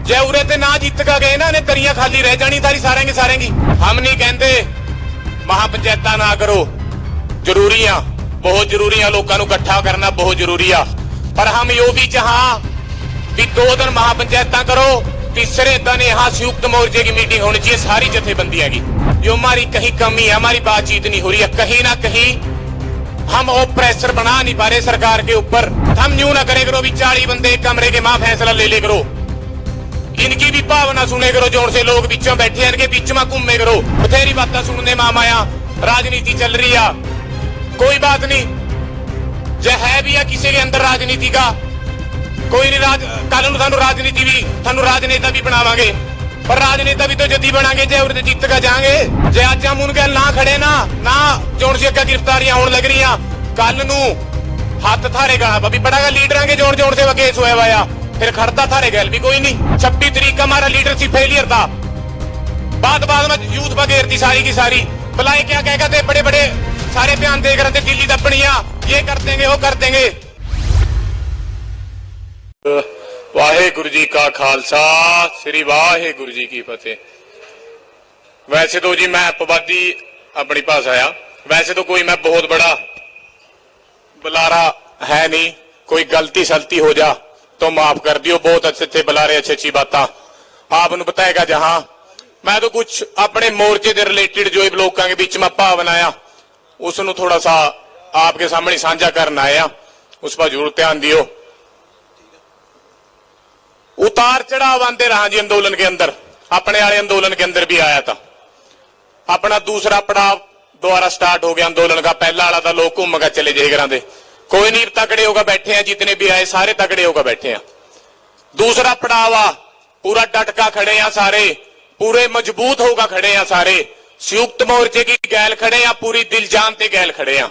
जे उरे ते ना जीत का गए ना ने तरियां खाली रह जानी सारी सारेंगे की। हम नहीं कहते महापंचायत ना करो, जरूरी आ, बहुत जरूरी आ, लोगों को इकट्ठा करना बहुत जरूरी आ, पर हम यो भी चाह भी 2 दिन महापंचायत करो, तीसरे दिन यहाँ संयुक्त मोर्चे की मीटिंग होनी चाहिए सारी जथेबंदियां की। जो हमारी कहीं कमी है, हमारी बातचीत नहीं हो रही है, कहीं ना कहीं हम वो प्रेशर बना नहीं पा रहे सरकार के ऊपर। हम यूं ना करे करो भी 40 बंदे एक कमरे के मां फैसला ले करो, इनकी भी भावना सुने करो, जोन से लोग बीचों बैठे हैं इनके बीच में घूमे करो, बथेरी बातें सुनने में माया। राजनीति चल रही है, कोई बात नहीं, जो है भी है किसी के अंदर राजनीति का कोई नहीं। कल नूं राजनीति भी थानू राजनेता भी बनावांगे, पर राजनेता भी तो जदी बनांगे जे उरे जीत का जाएंगे। जे अज हम उनके ना खड़े ना जोन से अगे गिरफ्तारियां होने लग रही, कल नूं हाथ थारे गाना अभी बड़ा लीडर के जोन से केस होया हुआ, फिर खड़ता थारे गैल भी कोई नहीं। 26 तारीख का हमारा लीडरशिप फेलियर था, बाद में यूथ बगैर थी सारी की सारी, बुलाए क्या कहते बड़े बड़े सारे बयान देख रहे थे, दिल्ली दपनिया ये कर देंगे वो कर देंगे। वाहेगुरु जी का खालसा, श्री वाहेगुरु जी की फतेह। वैसे तो जी मैं अपवादी अपनी भाषा आ, वैसे तो कोई मैं बहुत बड़ा बुलारा है नहीं, कोई गलती सलती हो जा तो माफ कर दियो, बहुत अच्छे बुलारे अच्छी बात आपको बताएगा। जहां मैं तो कुछ अपने मोर्चे के रिलेटेड जो लोगों के बीच में भाव बनाया उसनु थोड़ा सा आपके सामने साझा करना आया, उस पर जरूर ध्यान दियो। उतार चढ़ाव आते रहा जी आंदोलन के अंदर, अपने वाले आंदोलन के अंदर भी आया था। अपना दूसरा पड़ाव दोबारा स्टार्ट हो गया आंदोलन का, पहला वाला था लोग घूमगा चले जाए घर दे, कोई नहीं तकड़े होगा बैठे हैं, जितने भी आए सारे तकड़े होगा बैठे हैं। दूसरा पड़ाव आ, पूरा डटका खड़े हैं सारे, पूरे मजबूत होगा खड़े हैं सारे, संयुक्त मोर्चे की गैल खड़े हैं, पूरी दिल जान ते गैल खड़े हैं।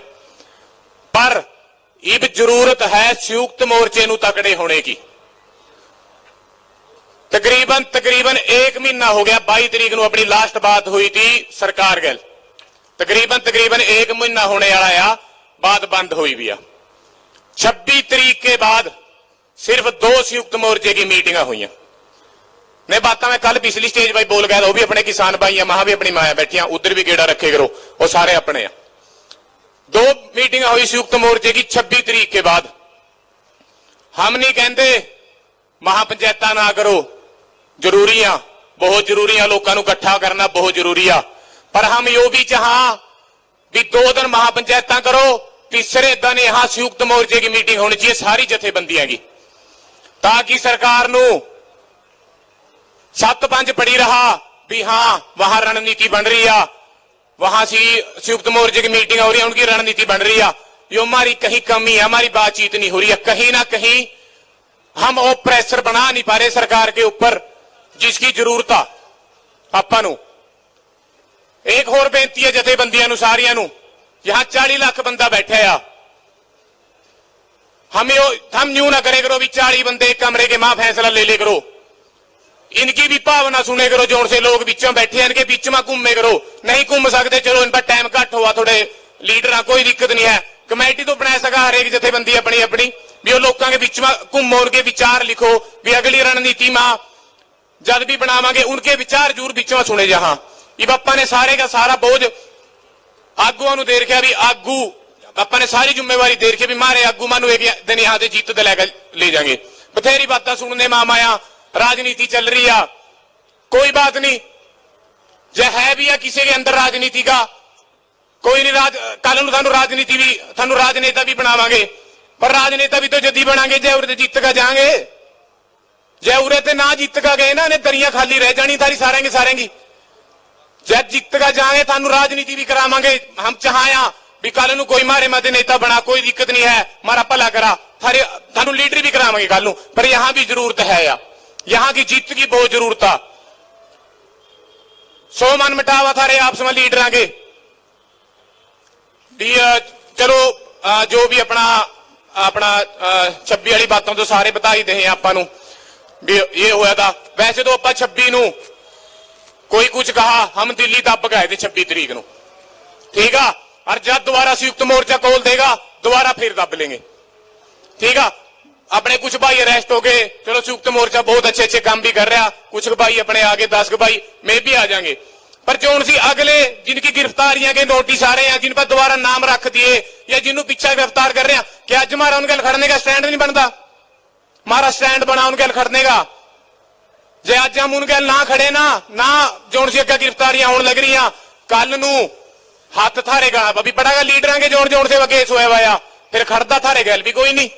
पर इब जरूरत है संयुक्त मोर्चे नू तकड़े होने की। तकरीबन 1 महीना हो गया, 22 तारीख को अपनी लास्ट बात हुई थी सरकार गैल, तकरीबन 1 महीना होने वाला आ, बात बंद हुई भी आ। 26 तारीख के बाद सिर्फ 2 संयुक्त मोर्चे की मीटिंग हुई ने। बात मैं कल पिछली स्टेज पर बोल गया, वो भी अपने किसान भाई है, वहां भी अपनी माया बैठिया, उधर भी गेड़ा रखे करो, वो सारे अपने 2 मीटिंग हुई संयुक्त मोर्चे की 26 तारीख के बाद। हम नहीं कहते महापंचायत ना करो, जरूरी आ, बहुत जरूरी आ, लोगों को इकट्ठा करना बहुत जरूरी आ, पर हम यो भी चाह भी 2 दिन महापंचायत करो, तीसरे दिन यहां संयुक्त मोर्चे की मीटिंग होनी चाहिए सारी जथेबंदियां की, ताकि सरकार नू 7-5 पड़ी रहा भी हाँ वहां रणनीति बन रही है, वहां सी संयुक्त मोर्चे की मीटिंग हो रही है, उनकी रणनीति बन रही है। यो हमारी कहीं कमी है, हमारी बातचीत नहीं हो रही है, कहीं ना कहीं हम वो प्रेशर बना नहीं पा रहे सरकार के ऊपर जिसकी जरूरत आ आपां नू। एक होर बेनती है जथेबंदियां नू सारियां नू, यहां 40 लाख बंदा बैठा है, हम यूं ना करे करो भी 40 बंदे एक कमरे के मां फैसला ले करो, इनकी भी भावना सुने करो, जोन से लोग बीचों बैठे हैं इनके बीच में घूमे करो, नहीं घूम सकते चलो इन पर टाइम घट हुआ, थोड़े लीडर कोई दिक्कत नहीं है, कमेटी तो बना सका हर एक जथेबंदी अपनी अपनी, भी वो लोगों के बीच में घूमो, उनके विचार लिखो, भी अगली रणनीति में जब भी बनावांगे उनके विचार जरूर बीचों सुने। जहां इब आप्पा ने सारे का सारा बोझ आगुआ दे रखा, भी आगू आप्पा ने सारी जिम्मेवारी दे रखी, भी मारे आगू मानू एक दिन यहां से जीत लैके ले जाएंगे। बथेरी बातें सुनने में माया, राजनीति चल रही है, कोई बात नहीं, जो है भी है किसी के अंदर राजनीति का कोई नहीं। कल नूं राजनीति भी थानू राजनेता भी बनावांगे, पर राजनेता भी तो जदी बनांगे जे उरे जीत का जाएंगे। जे उरे ते ना जीत का गए ना ने तरियां खाली रह जानी सारेंगे की। जब जीत का जाएंगे थानू राजनीति भी करावांगे। हम चाहया भी कल नूं कोई मारे मत नेता बना, कोई दिक्कत नहीं है, मारा भला करा, थानू लीडर भी करावांगे कल नूं, पर यहां भी जरूरत है या यहां की जीत की बहुत जरूरत है। 100 मन मिटावा थारे आपस में लीडर के भी, चलो जो भी अपना 26 वाली बातों तो सारे बता ही दे आपां नूं भी ये होया था। वैसे तो आप 26 नूं कोई कुछ कहा, हम दिल्ली दब गए थे 26 तारीख नूं, ठीक है, और जब दोबारा संयुक्त मोर्चा खोल देगा दोबारा फिर दब लेंगे, ठीक है। अपने कुछ भाई अरेस्ट हो गए, चलो संयुक्त मोर्चा बहुत अच्छे अच्छे काम भी कर रहा, कुछ भाई अपने आगे 10 भाई में भी आ जाएंगे, पर जो उनसे अगले जिनकी गिरफ्तारियां के नोटिस आ रहे हैं, जिन पर दोबारा नाम रख दिए या जिन्होंने पीछे गिरफ्तार कर रहे हैं, क्या अज हमारा उनके खड़ने का स्टैंड नहीं बनता? हमारा स्टैंड बना उनके खड़ने का। जे अज हम उनके ना खड़े ना जोन सी अगर गिरफ्तारियां होने लग रही, कल नू हाथ थारे गा अभी पड़ागा लीडर के जोन से केस होया वाया, फिर खड़ता थारे गैल भी कोई नहीं।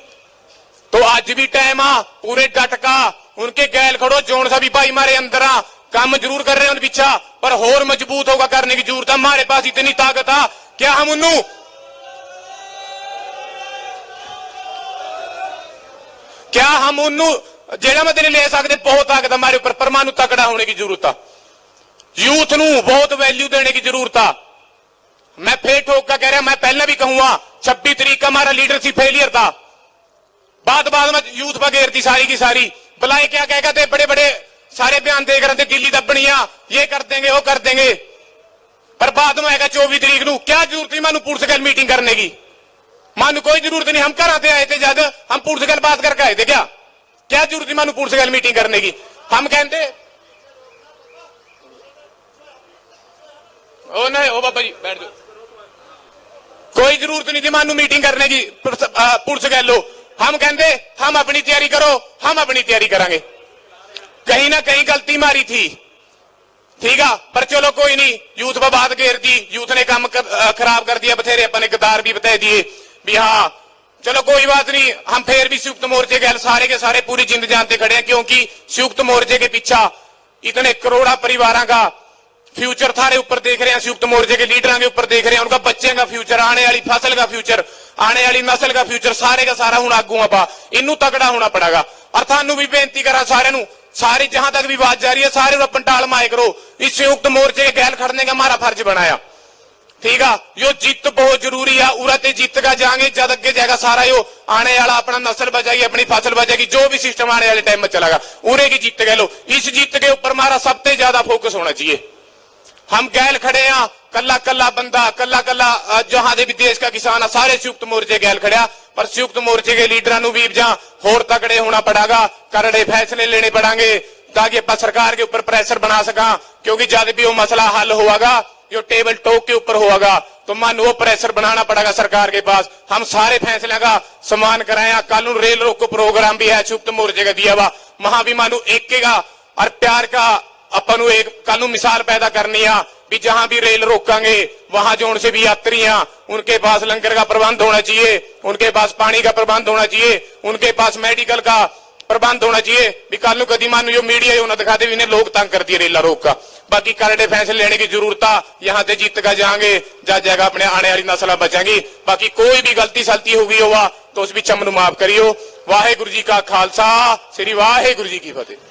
तो अज भी टाइम आ, पूरे डट का उनके गैल खड़ो, जोन सा भी भाई मारे अंदर आ, काम जरूर कर रहे हैं पीछा, पर होर मजबूत होगा करने की जरूरत है। हमारे पास इतनी ताकत आ, क्या हम उन्होंने जेड़ा मत नहीं ले सकते? बहुत ताकत हमारे ऊपर, परमाणु तकड़ा होने की जरूरत है। यूथ नू बहुत वैल्यू देने की जरूरत है। मैं फिर ठोक का कह रहा, मैं पहले भी कहूंगा 26 तारीख का हमारा लीडरशिप फेलियर था, बाद में यूथ बगैर थी सारी की सारी, बुलाए क्या कह कहते बड़े बड़े सारे बयान देख रहे थे, गिल्ली दबनिया ये कर देंगे वो कर देंगे, पर बाद में आएगा 24 तारीख नू, क्या जरूरत थी मानू पुलिस गैल मीटिंग करने की? मानू कोई जरूरत नहीं, हम घर आते आए थे जब हम पुलिस गैल बात करके आए थे, क्या जरूरत थी मानू पुलिस गैल मीटिंग करने की? हम कहते ओ नहीं ओ बाबा जी बैठ जाओ, कोई जरूरत नहीं थी मानू मीटिंग करने की पुलिस गैलो। हम कहते हम अपनी तैयारी करो, हम अपनी तैयारी करांगे, कहीं ना कहीं गलती मारी थी, ठीक है, पर चलो कोई नहीं, यूथ पर बात घेर दी, यूथ ने काम खराब कर दिया, बथेरे अपने गद्दार भी बता दिए भी हाँ चलो कोई बात नहीं, हम फिर भी संयुक्त मोर्चे के सारे के सारे पूरी जिंद जानते खड़े हैं, क्योंकि संयुक्त मोर्चे के पीछा इतने करोड़ा परिवारों का फ्यूचर थारे ऊपर देख रहे हैं, संयुक्त मोर्चे के लीडरों के ऊपर देख रहे हैं, उनका बच्चे का फ्यूचर, आने वाली फसल का फ्यूचर, आने वाली नस्ल का फ्यूचर, सारे का सारा हूं आगू आपा इनू तगड़ा होना पड़ेगा। और थानू भी बेनती करा सारे सारी जहां तक भी बात जा रही है, सारे पंटाल माए करो, इस संयुक्त मोर्चे के गैल खड़ने का हमारा फर्ज बनाया, ठीक है। यो जीत बहुत जरूरी है, उरते जीत का जाएंगे जद अगे जाएगा सारा, यो आने वाला अपना नस्ल बचाएगी, अपनी फसल बचाएगी, जो भी सिस्टम आने वाले टाइम में चलेगा, उरे की जीत कह लो। इस जीत के ऊपर हमारा सबसे ज्यादा फोकस होना चाहिए। हम गैल खड़े हैं, कल्ला कल्ला बंदा, कल्ला कल्ला जहां भी देश का किसान है, सारे संयुक्त मोर्चे गैल खड़िया, पर संयुक्त मोर्चे के लीडरों भी जहां होर तगड़े होना पड़ेगा, करड़े फैसले लेने पड़ेंगे, ताकि आप सरकार के ऊपर प्रेशर बना सका, क्योंकि जब भी वो मसला हल होगा, जो टेबल टॉक के ऊपर होगा, तो मन वो प्रेशर बनाना पड़ेगा सरकार के पास। हम सारे फैसले का सम्मान कराया, कल रेल रोको प्रोग्राम भी है संयुक्त मोर्चे का दिया हुआ, वहां भी मानू एक और प्यार का अपन एक कल मिसाल पैदा करनी है भी जहां भी रेल रोकांगे वहां जो से भी यात्री हैं, उनके पास लंगर का प्रबंध होना चाहिए, उनके पास पानी का प्रबंध होना चाहिए, उनके पास मेडिकल का प्रबंध होना चाहिए भी कल कदी मानो जो मीडिया ही दिखा दे इन्हें लोग तंग कर दिए रेला रोक का। बाकी करड़े फैसले लेने की जरूरत है, यहाँ से जीत का जाएंगे जा जाएगा, अपने आने वाली नस्ल बचेंगी। बाकी कोई भी गलती सलती होगी होगा तो उस भी चमन माफ करियो। वाहे गुरु जी का खालसा, श्री वाहे गुरु जी की फतेह।